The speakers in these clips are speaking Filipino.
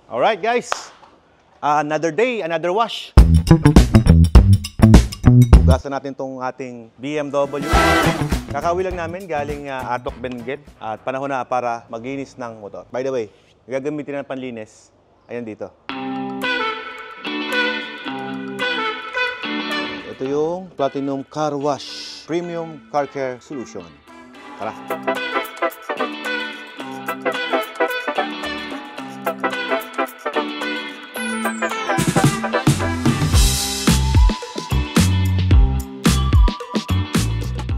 Alright guys, another day, another wash. Hugasan natin tong ating BMW. Kakawi lang namin galing Atok Benguet at panahon na para maglinis ng motor. By the way, gagamitin ng panlinis, ayan dito. Ito yung Platinum Car Wash Premium Car Care Solution. Tara!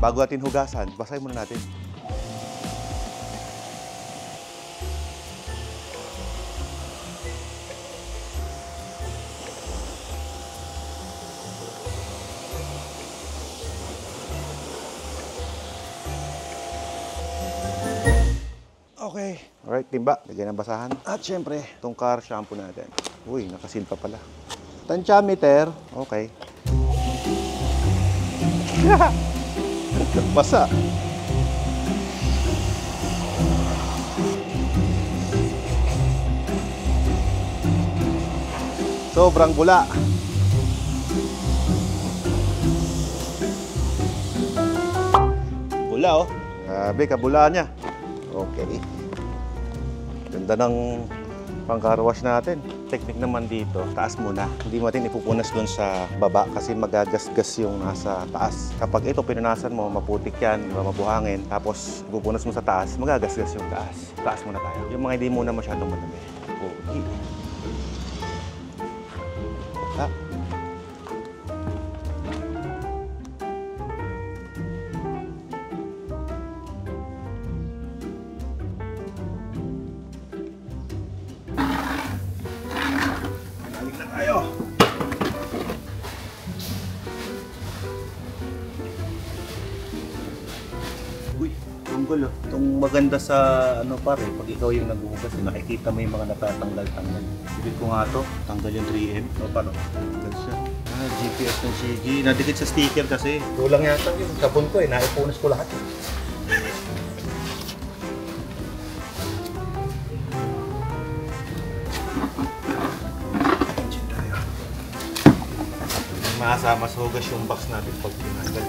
Bago natin hugasan, basahin muna natin. Okay. Alright, timba. Lagyan ng basahan. At syempre, itong car shampoo natin. Uy, nakasil pa pala. Tansyameter. Okay. Basa. Sobrang bula. Bula oh. Grabe, kabula niya. Okay. Ganda ng pang-car wash natin. Technique naman dito, taas muna. Hindi mo natin ipupunas doon sa baba kasi magagasgas yung nasa taas. Kapag ito pinunasan mo, maputik yan, mabuhangin. Tapos ipupunas mo sa taas, magagasgas yung taas. Taas muna tayo. Yung mga hindi muna masyadong madami. Okay. Ah. Itong maganda sa ano pare, pag ikaw yung naghuhugas, nakikita mo yung mga natatanggal-tanggal. Ibig ko nga to, tanggal yung 3M. O paano? Tanggal siya. GPS ng CG. Nadikit sa sticker kasi. Kulang yata yung sabon ko eh. Naipunas ko lahat. Masama sa hugas yung box natin pag tinanggal.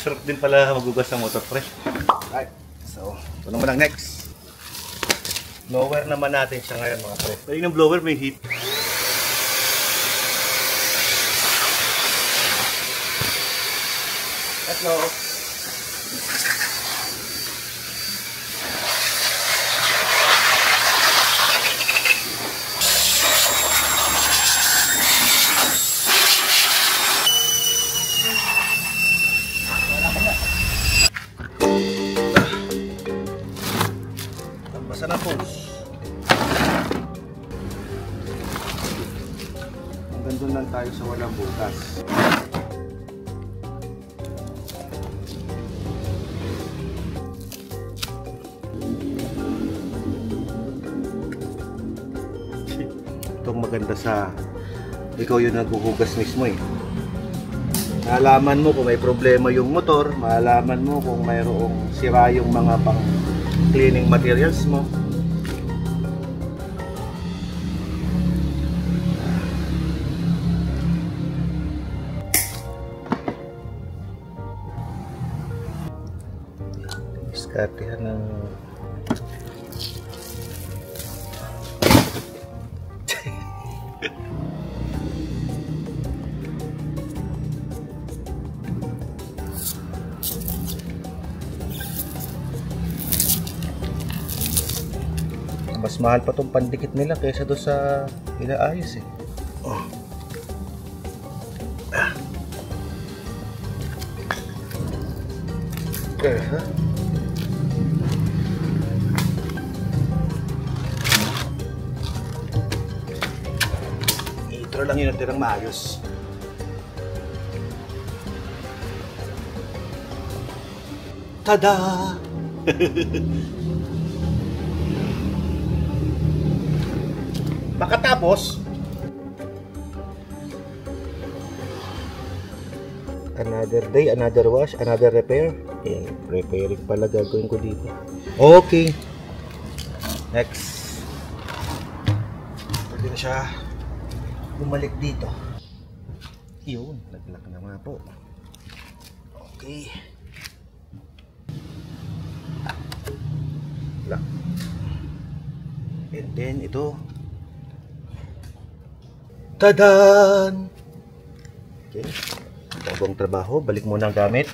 Sarap din pala magugas ng motor, pre. Alright, so ito naman ang next. Blower naman natin siya ngayon, mga pre. Pwede ng blower, may heat. Let's go. Basa na po. Hanggang doon lang tayo sa walang butas. Itong maganda sa ikaw yung naghuhugas mismo eh. Malaman mo kung may problema yung motor, malaman mo kung mayroong sira yung mga pang cleaning materials mo. Diskartehan ng mas mahal pa tong pandikit nila kaysa doon sa inaayos eh. Oh. Ito lang yung natirang maayos. Tada! Pagkatapos, another day, another wash, another repair. Ayan, repairing pala gagawin ko dito. Okay. Next. Pwede na siya bumalik dito. Yun, naglock na nga po. Okay. Lock. And then ito. Tadan! Okay. Bagong trabaho, balik muna ang gamit.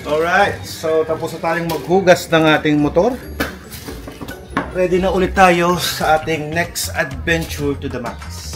Alright, so tapos na tayong maghugas ng ating motor. Ready na ulit tayo sa ating next adventure to the max.